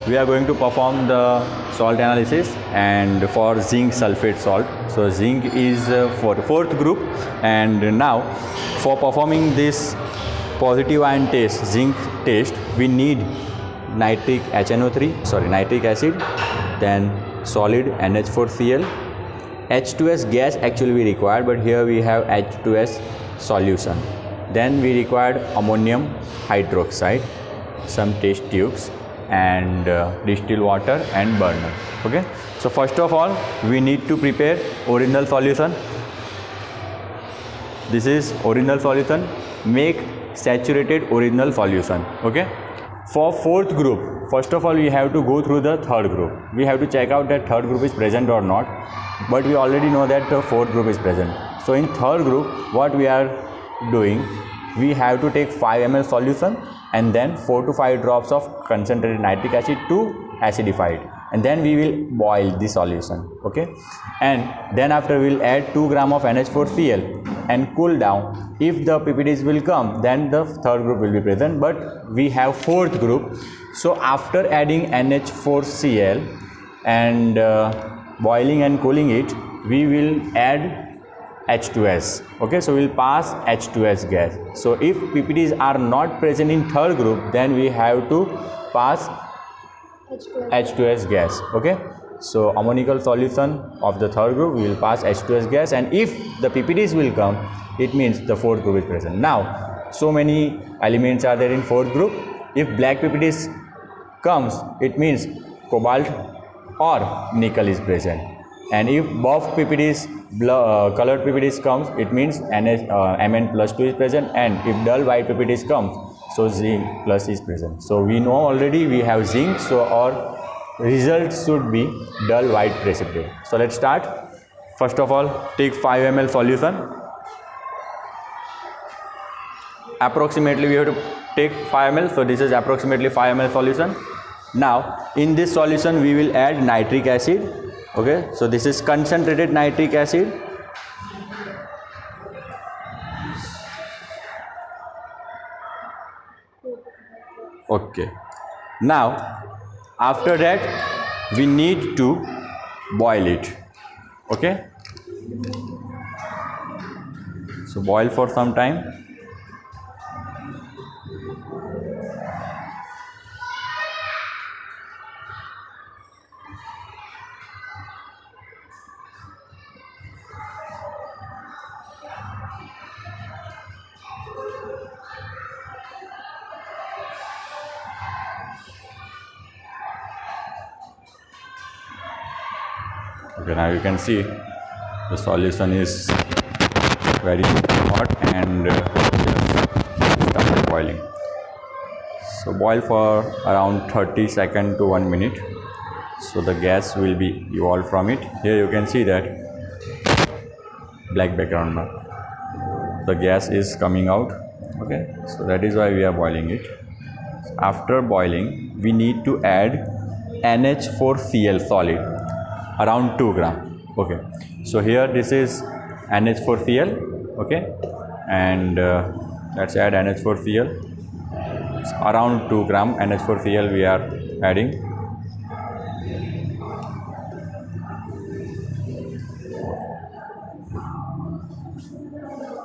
We are going to perform the salt analysis and for zinc sulfate salt. So zinc is for the fourth group, and now for performing this positive ion test, zinc test, we need nitric nitric acid, then solid NH4Cl, H2S gas actually we required, but here we have H2S solution. Then we required ammonium hydroxide, some test tubes, and distilled water and burner. Okay, so first of all we need to prepare original solution. This is original solution. Make saturated original solution. Okay, for fourth group, first of all we have to go through the third group. We have to check out that third group is present or not, but we already know that the fourth group is present. So in third group, what we are doing, we have to take 5 ml solution and then 4 to 5 drops of concentrated nitric acid to acidify it, and then we will boil the solution. Okay, and then after we will add 2 gram of NH4Cl and cool down. If the PPDs will come, then the third group will be present, but we have fourth group. So after adding NH4Cl and boiling and cooling it, we will add H2S. Okay, so we will pass H2S gas. So if PPDs are not present in third group, then we have to pass H2S gas. Okay, so ammonical solution of the third group, we will pass H2S gas, and if the PPDs will come, it means the fourth group is present. Now so many elements are there in fourth group. If black PPDs comes, it means cobalt or nickel is present, and if buff PPDs, colored PPDs comes, it means Mn+2 is present, and if dull white PPDs comes, so zinc plus is present. So we know already we have zinc, so our result should be dull white precipitate. So let's start. First of all, take 5 ml solution. Approximately we have to take 5 ml, so this is approximately 5 ml solution. Now in this solution we will add nitric acid. Okay, so this is concentrated nitric acid. Okay, now after that we need to boil it. Okay, so boil for some time. Okay, now you can see the solution is very hot and started boiling. So boil for around 30 seconds to 1 minute. So the gas will be evolved from it. Here you can see that black background now. The gas is coming out. Okay, so that is why we are boiling it. After boiling, we need to add NH4Cl solid, around 2 gram. Okay, so here this is NH4Cl. Okay, and let's add NH4Cl. It's around 2 gram NH4Cl we are adding.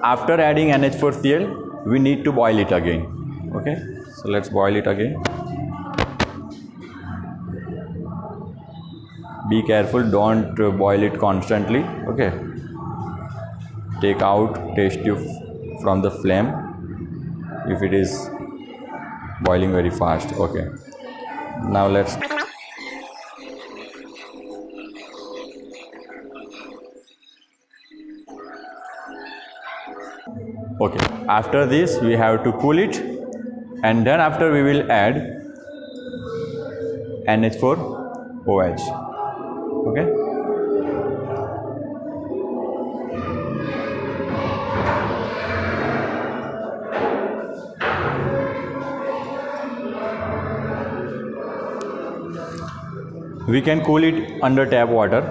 After adding NH4Cl, we need to boil it again. Okay, so let's boil it again. Be careful, don't boil it constantly. Okay, take out test tube from the flame if it is boiling very fast. Okay, now let's okay, after this we have to cool it, and then after we will add NH4OH. Okay, we can cool it under tap water.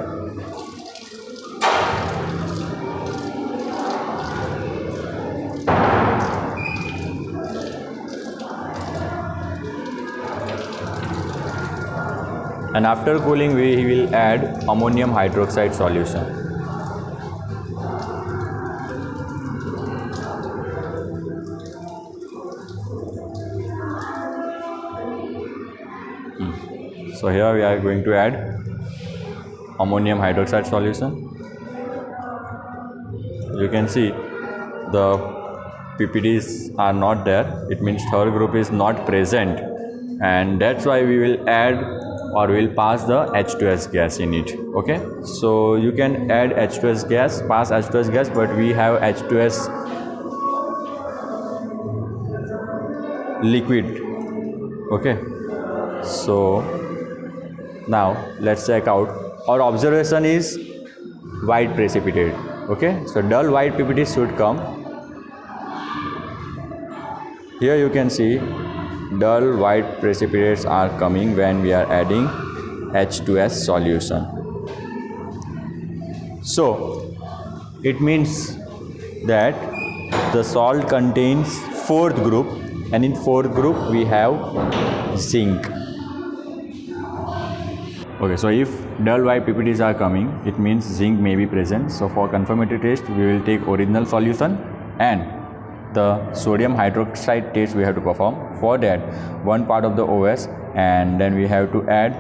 and after cooling we will add ammonium hydroxide solution. So here we are going to add ammonium hydroxide solution. You can see the PPDs are not there, it means third group is not present, and that's why we will add or will pass the H2S gas in it. Okay, so you can add H2S gas, pass H2S gas, but we have H2S liquid. Okay, so now let's check out. Our observation is white precipitate. Okay, so dull white PPT should come. Here you can see dull white precipitates are coming when we are adding H2S solution. So it means that the salt contains fourth group, and in fourth group we have zinc. Okay, so if dull white PPTs are coming, it means zinc may be present. So for confirmatory test, we will take original solution and the sodium hydroxide test we have to perform. For that, one part of the OS, and then we have to add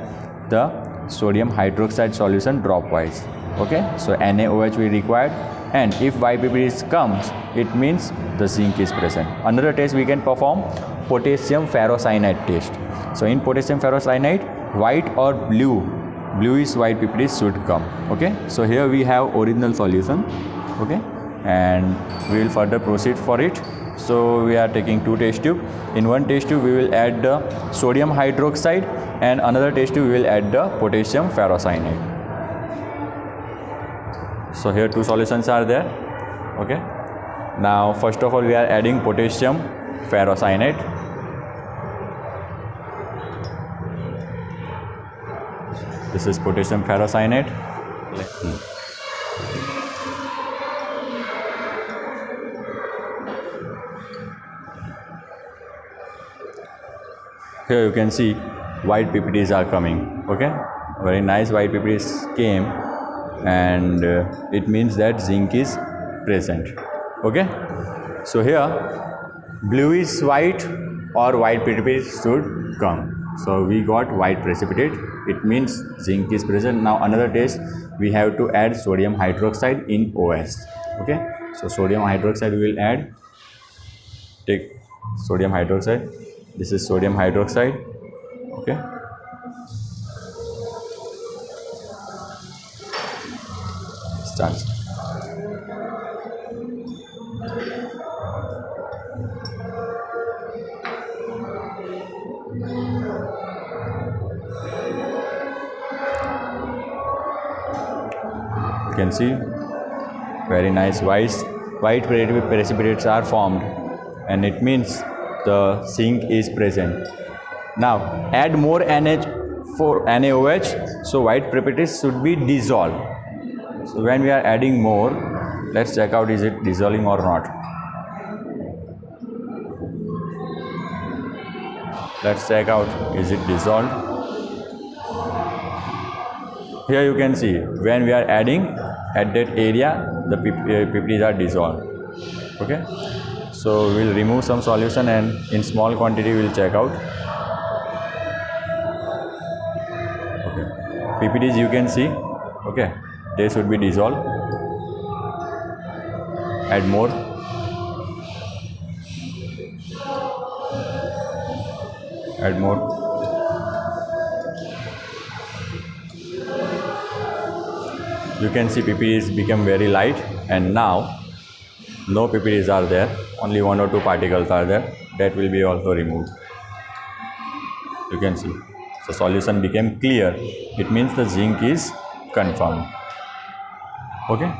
the sodium hydroxide solution drop wise. Okay, so NaOH we required, and if YPPT comes, it means the zinc is present. Another test we can perform, potassium ferrocyanide test. So in potassium ferrocyanide, white or bluish white PPT should come. Okay, so here we have original solution. Okay, and we will further proceed for it. So we are taking two test tube. In one test tube we will add the sodium hydroxide, and another test tube we will add the potassium ferrocyanide. So here two solutions are there. Okay, now first of all we are adding potassium ferrocyanide. This is potassium ferrocyanide. Here you can see white PPTs are coming. Okay, very nice white PPTs came, and it means that zinc is present. Okay, so here bluish white or white PPTs should come. So we got white precipitate, it means zinc is present. Now another test, we have to add sodium hydroxide in OS. Okay, so sodium hydroxide we will add. Take sodium hydroxide. This is sodium hydroxide. Okay, starts. You can see very nice white precipitates are formed, and it means the zinc is present. Now add more NaOH, so white precipitates should be dissolved. So when we are adding more, let's check out is it dissolving or not. Let's check out is it dissolved. Here you can see when we are adding at that area, the PPTs are dissolved. Okay, so we'll remove some solution, and in small quantity we'll check out. Okay, PPTs you can see. Okay, they should be dissolved. Add more. Add more. You can see PPTs become very light, and now no PPTs are there, only one or two particles are there. That will be also removed. You can see the solution became clear. It means the zinc is confirmed. Okay.